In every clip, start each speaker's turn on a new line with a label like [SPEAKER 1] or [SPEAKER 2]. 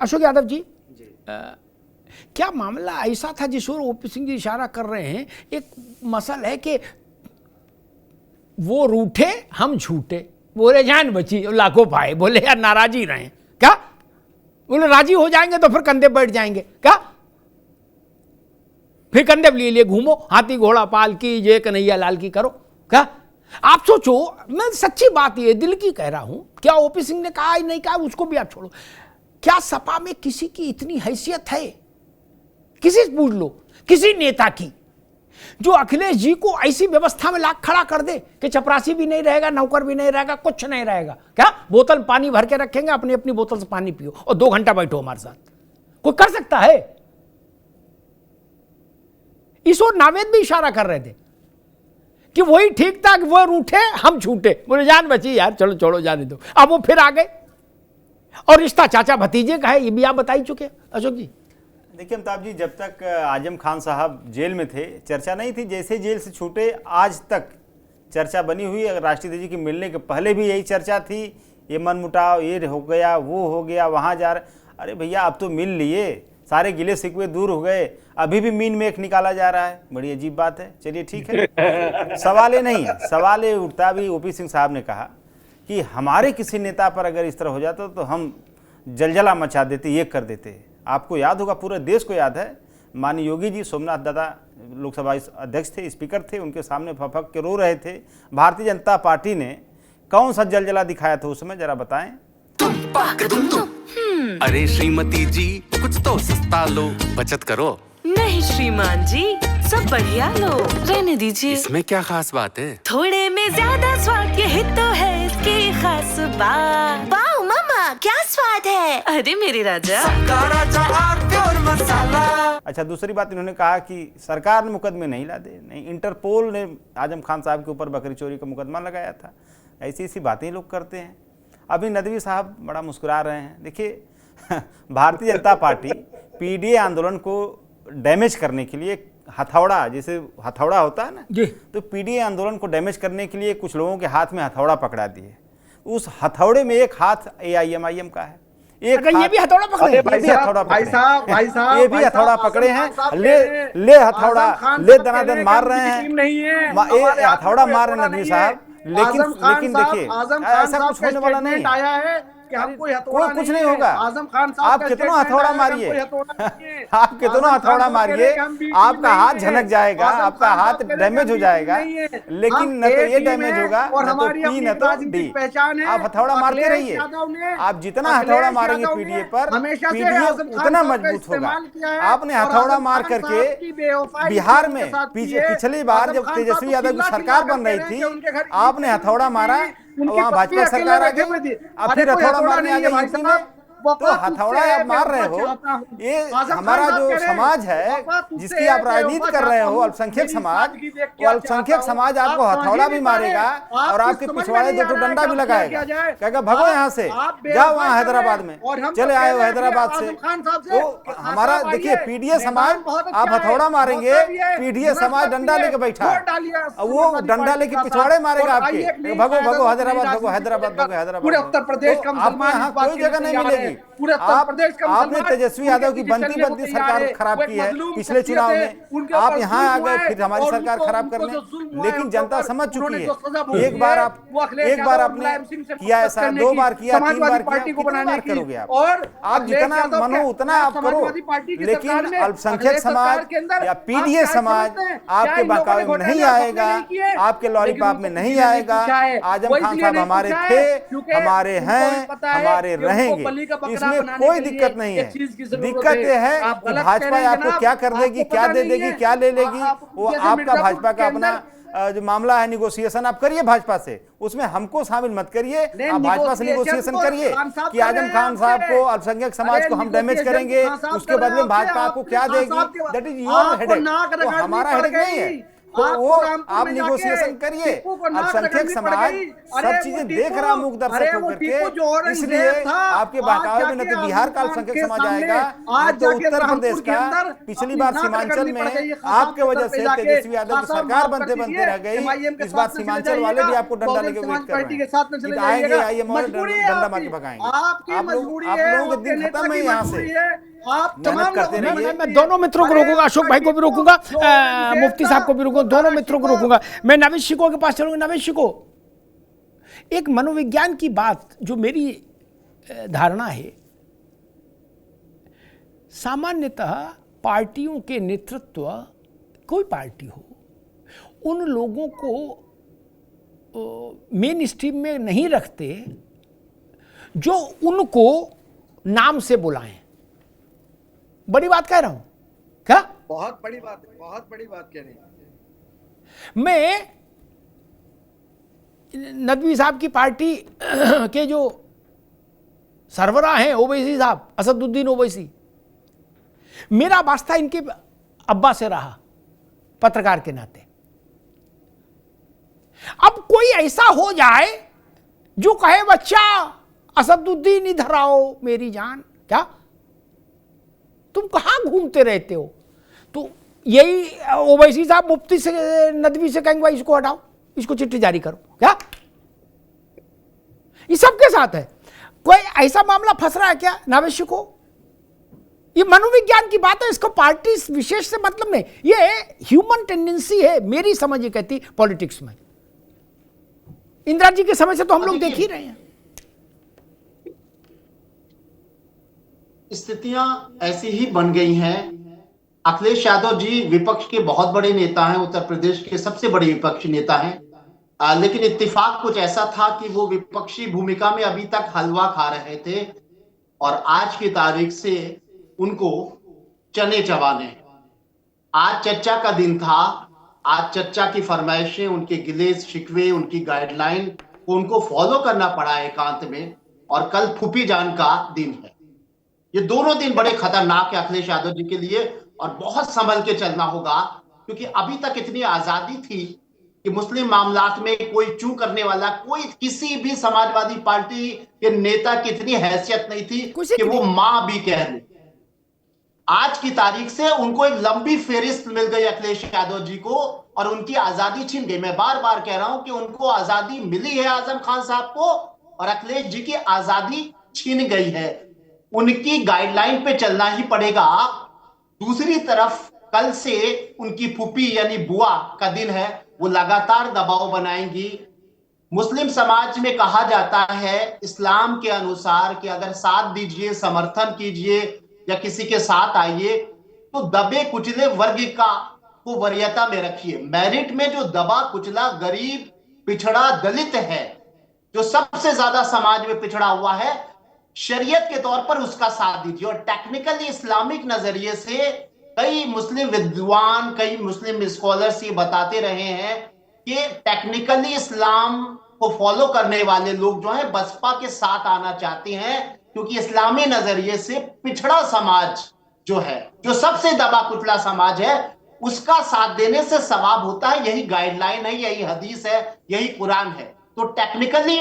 [SPEAKER 1] अशोक यादव जी, क्या मामला ऐसा था जिस ओर ओपी सिंह जी इशारा कर रहे हैं? एक मसला है कि वो रूठे हम झूठे, बोले जान बची लाखों पाए, बोले यार नाराजी रहे क्या, बोले राजी हो जाएंगे तो फिर कंधे बैठ जाएंगे क्या, फिर कंधे लिए लिए घूमो, हाथी घोड़ा पाल की जय कन्हैया लाल की करो क्या। आप सोचो, मैं सच्ची बात ये दिल की कह रहा हूं, क्या ओपी सिंह ने कहा नहीं कहा उसको भी आप छोड़ो, क्या सपा में किसी की इतनी हैसियत है, किसी से पूछ लो, किसी नेता की, जो अखिलेश जी को ऐसी व्यवस्था में लाख खड़ा कर दे कि चपरासी भी नहीं रहेगा, नौकर भी नहीं रहेगा, कुछ नहीं रहेगा क्या, बोतल पानी भर के रखेंगे, अपनी अपनी बोतल से पानी पियो और 2 घंटा बैठो हमारे साथ, कोई कर सकता है? इस ओर नावेद भी इशारा कर रहे थे कि वही ठीक था कि वो रूठे हम झूठे, बोले जान बची यार चलो छोड़ो जाने दो। अब वो फिर आ गए और रिश्ता चाचा भतीजे का है, ये भी आप बता ही चुके अशोक जी।
[SPEAKER 2] देखिए अमिताभ जी, जब तक आजम खान साहब जेल में थे चर्चा नहीं थी, जैसे जेल से छूटे आज तक चर्चा बनी हुई है। राष्ट्रपति जी के मिलने के पहले भी यही चर्चा थी, ये मनमुटाव, ये हो गया, वो हो गया, वहाँ जा रहे। अरे भैया अब तो मिल लिए, सारे गिले शिकवे दूर हो गए, अभी भी मीन में एक निकाला जा रहा है, बड़ी अजीब बात है। चलिए ठीक है, सवाल ये नहीं है, सवाल ये उठता भी, ओपी सिंह साहब ने कहा कि हमारे किसी नेता पर अगर इस तरह हो जाता तो हम जलजला मचा देते, ये कर देते। आपको याद होगा, पूरे देश को याद है, माननीय योगी जी सोमनाथ दादा लोकसभा अध्यक्ष थे, स्पीकर थे, उनके सामने फक के रो रहे थे। भारतीय जनता पार्टी ने कौन सा जलजला दिखाया था उस समय, जरा बताएं।
[SPEAKER 3] अरे श्रीमती जी कुछ तो सस्ता लो, बचत करो।
[SPEAKER 4] नहीं श्रीमान जी, सब बढ़िया लो, रहने दीजिए।
[SPEAKER 3] इसमें क्या खास बात है?
[SPEAKER 4] थोड़े में ज्यादा स्वाद, यही तो है इसकी खास बात।
[SPEAKER 5] वाह मामा, क्या स्वाद है।
[SPEAKER 4] अरे मेरे राजा,
[SPEAKER 2] अच्छा, दूसरी बात इन्होंने कहा कि सरकार ने मुकदमे नहीं ला दे, नहीं, इंटरपोल ने आजम खान साहब के ऊपर बकरी चोरी का मुकदमा लगाया था। ऐसी ऐसी बातें लोग करते हैं। अभी नदवी साहब बड़ा मुस्कुरा रहे हैं। देखिए भारतीय जनता पार्टी पीडीए आंदोलन को डैमेज करने के लिए हथौड़ा, जैसे हथौड़ा होता है ना, तो पीडीए आंदोलन को डैमेज करने के लिए कुछ लोगों के हाथ में हथौड़ा पकड़ा दिए। उस हथौड़े में एक हाथ एआईएमआईएम का है, एक
[SPEAKER 1] ये भी हथौड़ा पकड़े,
[SPEAKER 2] ये भी हथौड़ा पकड़े हैं। ले हथौड़ा, ले दनादन मार रहे हैं, हथौड़ा मार रहे हैं नदवी साहब। लेकिन देखिए ऐसा कुछ होने वाला नहीं है
[SPEAKER 6] कि हम कोई
[SPEAKER 2] कुछ नहीं होगा।
[SPEAKER 6] आजम खान साहब
[SPEAKER 2] आप कितना हथौड़ा मारिए, आप कितना हथौड़ा मारिए, आपका हाथ झनक जाएगा, आपका हाथ डैमेज हो जाएगा। लेकिन न तो ये डैमेज होगा, न तो पी न तो डी। आप हथौड़ा मारते रहिए, आप जितना हथौड़ा मारेंगे पीडीए पर, पीडीए उतना मजबूत होगा। आपने हथौड़ा मार करके बिहार में पिछली बार जब तेजस्वी यादव की सरकार बन रही थी, आपने हथौड़ा मारा, वहाँ भाजपा सरकार आ गई, अब फिर हथौड़ा मारने आ गई यूपी में। तो हथौड़ा आप मार रहे हो, ये हमारा जो समाज है जिसकी आप राजनीति कर रहे हो, अल्पसंख्यक समाज, वो अल्पसंख्यक समाज आपको हथौड़ा भी मारेगा और आपके पिछवाड़े 2 डंडा भी लगाएगा, कहेगा भगो यहाँ से, जाओ वहाँ हैदराबाद में, चले आए हो हैदराबाद से। तो हमारा देखिए पीडीए समाज, आप हथौड़ा मारेंगे, पीडीए समाज डंडा लेके बैठा है, वो डंडा लेके पिछवाड़े मारेगा आपके, भगो भगो हैदराबाद, भगो हैदराबाद, भगो हैदराबाद।
[SPEAKER 6] पूरे उत्तर प्रदेश का
[SPEAKER 2] आपको यहाँ कोई जगह नहीं मिलेगी। आपने तेजस्वी यादव की बनती बनती सरकार खराब की है पिछले चुनाव में, आप यहाँ आ गए फिर हमारी सरकार खराब करने। लेकिन जनता समझ चुकी है, एक बार आपने किया ऐसा, 2 बार किया, 3 बार किया, कितनी बार करोगे आप जितना मनो उतना आप करो। लेकिन अल्पसंख्यक समाज या पीडीए समाज आपके बहकावे में नहीं आएगा, आपके लॉलीपॉप में नहीं आएगा। आजम खान साहब हमारे थे, हमारे हैं, हमारे रहेंगे, इसमें कोई दिक्कत नहीं है। दिक्कत यह है कि भाजपा आपको क्या कर देगी, क्या दे देगी, क्या ले लेगी, वो आपका भाजपा का अपना जो मामला है, निगोशिएशन आप करिए भाजपा से, उसमें हमको शामिल मत करिए। आप भाजपा से निगोशिएशन करिए कि आजम खान साहब को, अल्पसंख्यक समाज को हम डैमेज करेंगे, उसके बदले भाजपा आपको क्या देगी, दैट इज योर हेडेक, वो हमारा हेडेक नहीं है। तो
[SPEAKER 6] आपको
[SPEAKER 2] वो
[SPEAKER 6] रामपुर
[SPEAKER 2] आप
[SPEAKER 6] में जाके
[SPEAKER 2] निगोशिएशन करिए।
[SPEAKER 6] टीपू को नाक
[SPEAKER 2] अल्पसंख्यक
[SPEAKER 6] रगड़नी पड़
[SPEAKER 2] समाज
[SPEAKER 6] गई।
[SPEAKER 2] सब
[SPEAKER 6] अरे वो
[SPEAKER 2] चीजें
[SPEAKER 6] टीपू-
[SPEAKER 2] देख रहा मुख
[SPEAKER 6] अरे
[SPEAKER 2] दर्शक
[SPEAKER 6] वो
[SPEAKER 2] होकर
[SPEAKER 6] टीपू जो
[SPEAKER 2] के,
[SPEAKER 6] औरंगजेब
[SPEAKER 2] इसलिए
[SPEAKER 6] था,
[SPEAKER 2] आपके
[SPEAKER 6] आज
[SPEAKER 2] बहकावे में न
[SPEAKER 6] जाके
[SPEAKER 2] तो बिहार का
[SPEAKER 6] आजम खान
[SPEAKER 2] अल्पसंख्यक
[SPEAKER 6] के
[SPEAKER 2] समाज
[SPEAKER 6] सामने,
[SPEAKER 2] आएगा,
[SPEAKER 6] आज
[SPEAKER 2] न तो
[SPEAKER 6] जाके
[SPEAKER 2] उत्तर
[SPEAKER 6] रामपुर
[SPEAKER 2] प्रदेश
[SPEAKER 6] के
[SPEAKER 2] का।
[SPEAKER 6] अंदर
[SPEAKER 2] पिछली
[SPEAKER 6] अपनी
[SPEAKER 2] बार
[SPEAKER 6] नाक
[SPEAKER 2] सीमांचल
[SPEAKER 6] रगड़नी
[SPEAKER 2] में
[SPEAKER 6] पड़ गई।
[SPEAKER 2] आपके वजह से
[SPEAKER 6] जाके
[SPEAKER 2] तेजस्वी यादव की
[SPEAKER 6] खासा
[SPEAKER 2] सरकार
[SPEAKER 6] माफ कर
[SPEAKER 2] बनते बनते
[SPEAKER 6] दीजिए,
[SPEAKER 2] रह गई।
[SPEAKER 6] MIM के
[SPEAKER 2] इस बार
[SPEAKER 6] साथ में चले
[SPEAKER 2] सीमांचल वाले भी
[SPEAKER 6] जाइएगा,
[SPEAKER 2] आपको डंडा
[SPEAKER 6] बहुजन
[SPEAKER 2] लेके
[SPEAKER 6] समाज
[SPEAKER 2] वेट कर
[SPEAKER 6] पार्टी
[SPEAKER 2] रहे
[SPEAKER 6] के साथ में
[SPEAKER 2] हैं
[SPEAKER 6] चले
[SPEAKER 2] कि आएंगे,
[SPEAKER 6] जाइएगा।
[SPEAKER 2] आइए मौत
[SPEAKER 6] मजबूरी है
[SPEAKER 2] डंडा मार
[SPEAKER 6] आपकी।
[SPEAKER 2] के भगाएंगे।
[SPEAKER 6] आपकी
[SPEAKER 2] आप लोग
[SPEAKER 6] मजबूरी
[SPEAKER 2] आप
[SPEAKER 6] है,
[SPEAKER 2] लोगों के
[SPEAKER 6] आपके
[SPEAKER 2] दिन
[SPEAKER 6] नेता
[SPEAKER 2] खत्म है
[SPEAKER 6] की
[SPEAKER 2] यहाँ
[SPEAKER 6] मजबूरी
[SPEAKER 2] से।
[SPEAKER 6] है। आप
[SPEAKER 2] मेहनत
[SPEAKER 6] तमाम
[SPEAKER 2] करते
[SPEAKER 6] लोगों की
[SPEAKER 2] रहिए।
[SPEAKER 6] मजबूरी
[SPEAKER 1] मैं दोनों मित्रों को
[SPEAKER 6] है।
[SPEAKER 1] रोकूंगा, अशोक भाई को भी रोकूंगा, मुफ्ती साहब को भी रोकूंगा, दोनों मित्रों को रोकूंगा। मैं नवेश शिको के पास चलूंगा। नवेश शिको, एक मनोविज्ञान की बात जो मेरी धारणा है, सामान्यतः पार्टियों के नेतृत्व, कोई पार्टी हो, उन लोगों को मेन स्ट्रीम में नहीं रखते जो उनको नाम से बुलाएं। बड़ी बात कह रहा हूं क्या?
[SPEAKER 6] बहुत बड़ी बात है, बहुत बड़ी बात कह रही हैं।
[SPEAKER 1] मैं नदवी साहब की पार्टी के जो सरबराह हैं, ओवैसी साहब, असदुद्दीन ओवैसी, मेरा वास्ता इनके अब्बा से रहा पत्रकार के नाते। अब कोई ऐसा हो जाए जो कहे बच्चा असदुद्दीन इधर आओ मेरी जान, क्या तुम कहां घूमते रहते हो? तो यही ओवैसी साहब मुफ्ती से, नदवी से कहेंगे भाई इसको हटाओ, इसको चिट्ठी जारी करो, क्या? ये सबके साथ है। कोई ऐसा मामला फंस रहा है क्या नावेश को? ये मनोविज्ञान की बात है, इसको पार्टी विशेष से मतलब नहीं, ये ह्यूमन टेंडेंसी है, मेरी समझ ये कहती पॉलिटिक्स में। इंदिरा जी के समय से तो हम लोग देख ही रहे हैं।
[SPEAKER 7] स्थितियां ऐसी ही बन गई हैं। अखिलेश यादव जी विपक्ष के बहुत बड़े नेता हैं, उत्तर प्रदेश के सबसे बड़े विपक्षी नेता हैं, लेकिन इत्तेफाक कुछ ऐसा था कि वो विपक्षी भूमिका में अभी तक हलवा खा रहे थे और आज की तारीख से उनको चने चबाने। आज चर्चा का दिन था, आज चर्चा की फरमाइशें, उनके गिले शिकवे, उनकी गाइडलाइन को उनको फॉलो करना पड़ा एकांत में, और कल फूफी जान का दिन है। ये दोनों दिन बड़े खतरनाक है अखिलेश यादव जी के लिए और बहुत संभल के चलना होगा, क्योंकि अभी तक इतनी आजादी थी कि मुस्लिम मामलात में कोई चू करने वाला, कोई किसी भी समाजवादी पार्टी के नेता की इतनी हैसियत नहीं थी कि वो मां भी कह दे। आज की तारीख से उनको एक लंबी फेरिस्त मिल गई अखिलेश यादव जी को और उनकी आजादी छीन गई। मैं बार बार कह रहा हूं कि उनको आजादी मिली है आजम खान साहब को और अखिलेश जी की आजादी छीन गई है। उनकी गाइडलाइन पे चलना ही पड़ेगा। दूसरी तरफ कल से उनकी फूफी यानी बुआ का दिन है, वो लगातार दबाव बनाएंगी। मुस्लिम समाज में कहा जाता है इस्लाम के अनुसार कि अगर साथ दीजिए, समर्थन कीजिए या किसी के साथ आइए तो दबे कुचले वर्ग का को वरीयता में रखिए। मेरिट में जो दबा कुचला गरीब, पिछड़ा, दलित है, जो सबसे ज्यादा समाज में पिछड़ा हुआ है, शरीयत के तौर पर उसका साथ दीजिए। और टेक्निकली इस्लामिक नजरिए से कई मुस्लिम विद्वान, कई मुस्लिम स्कॉलर्स ये बताते रहे हैं कि टेक्निकली इस्लाम को फॉलो करने वाले लोग जो है बसपा के साथ आना चाहते हैं, क्योंकि इस्लामी नजरिए से पिछड़ा समाज जो है, जो सबसे दबा कुचला समाज है, उसका साथ देने से सवाब होता है। यही गाइडलाइन है, यही हदीस है, यही कुरान है। तो टेक्निकली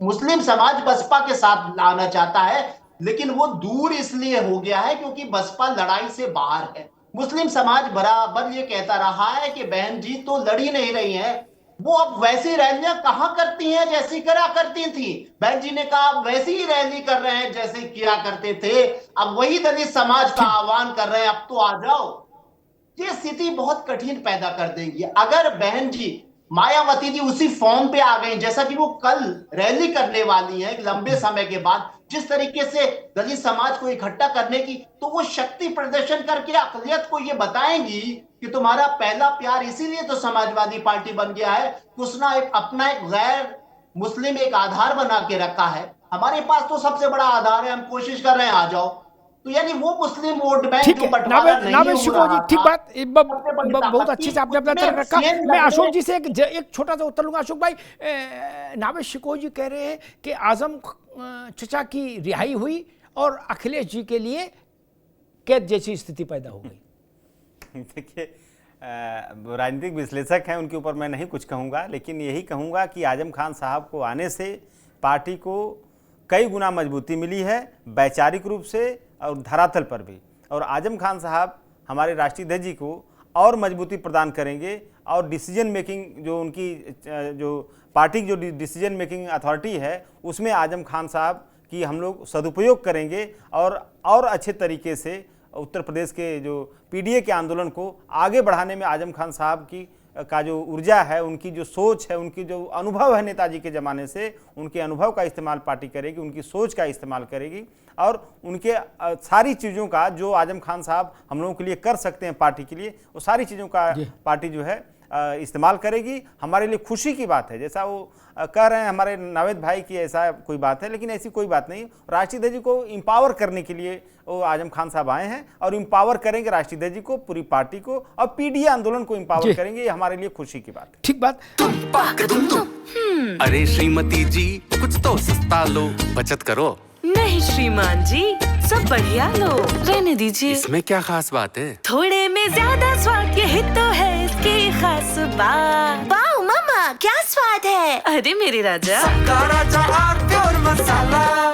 [SPEAKER 7] मुस्लिम समाज बसपा के साथ लाना चाहता है, लेकिन वो दूर इसलिए हो गया है क्योंकि बसपा लड़ाई से बाहर है। मुस्लिम समाज बराबर ये कहता रहा है कि बहन जी तो लड़ी नहीं रही हैं, वो अब वैसी रैलियां कहां करती हैं जैसी करा करती थी। बहन जी ने कहा वैसी ही रैली कर रहे हैं जैसे किया करते थे, अब वही दलित समाज का आह्वान कर रहे हैं, अब तो आ जाओ। ये स्थिति बहुत कठिन पैदा कर देंगी। अगर बहन जी, मायावती जी उसी फॉर्म पे आ गई जैसा कि वो कल रैली करने वाली है लंबे समय के बाद, जिस तरीके से दलित समाज को इकट्ठा करने की, तो वो शक्ति प्रदर्शन करके अक़लियत को ये बताएंगी कि तुम्हारा पहला प्यार इसीलिए तो समाजवादी पार्टी बन गया है, उसने अपना एक गैर मुस्लिम एक आधार बना के रखा है। हमारे पास तो सबसे बड़ा आधार है, हम कोशिश कर रहे हैं आ जाओ। तो यानी वो मुस्लिम वोट बैंक जो बंटवारा नहीं हो रहा
[SPEAKER 1] ठीक बात, बहुत अच्छे से आपने अपना तरफ रखा। मैं अशोक जी से एक छोटा सा उत्तर लूंगा। अशोक भाई, नावेद शिको जी कह रहे हैं कि आजम चचा की रिहाई हुई और अखिलेश जी के लिए कैद जैसी स्थिति पैदा हो गई।
[SPEAKER 2] देखिए, राजनीतिक विश्लेषक हैं, उनके ऊपर मैं नहीं कुछ कहूँगा, लेकिन यही कहूँगा कि आजम खान साहब को आने से पार्टी को कई गुना मजबूती मिली है, वैचारिक रूप से और धरातल पर भी। और आजम खान साहब हमारे राष्ट्रीय अध्यक्ष जी को और मजबूती प्रदान करेंगे और डिसीजन मेकिंग जो उनकी जो पार्टी की जो डिसीजन मेकिंग अथॉरिटी है उसमें आजम खान साहब की हम लोग सदुपयोग करेंगे और अच्छे तरीके से उत्तर प्रदेश के जो पीडीए के आंदोलन को आगे बढ़ाने में आजम खान साहब की का जो ऊर्जा है, उनकी जो सोच है, उनकी जो अनुभव है नेताजी के ज़माने से, उनके अनुभव का इस्तेमाल पार्टी करेगी, उनकी सोच का इस्तेमाल करेगी और उनके सारी चीज़ों का जो आजम खान साहब हम लोगों के लिए कर सकते हैं पार्टी के लिए, वो सारी चीज़ों का पार्टी जो है इस्तेमाल करेगी। हमारे लिए खुशी की बात है, जैसा वो कह रहे हैं हमारे नावेद भाई की ऐसा कोई बात है, लेकिन ऐसी कोई बात नहीं। राष्ट्रीय अध्यक्ष जी को एम्पावर करने के लिए वो आजम खान साहब आए हैं और एम्पावर करेंगे राष्ट्रीय अध्यक्ष जी को, पूरी पार्टी को और पीडीए आंदोलन को एम्पावर करेंगे। ये हमारे लिए खुशी की बात है।
[SPEAKER 1] ठीक बात।
[SPEAKER 3] अरे श्रीमती जी कुछ तो सस्ता लो, बचत करो।
[SPEAKER 4] नहीं श्रीमान जी, सब बढ़िया लो, रहने दीजिए।
[SPEAKER 3] इसमें क्या खास बात है?
[SPEAKER 4] थोड़े में ज्यादा स्वाद, यही तो है इसकी खास बात।
[SPEAKER 5] वाह मामा, क्या स्वाद है।
[SPEAKER 4] अरे मेरे राजा,
[SPEAKER 3] राजा आरती और मसाला।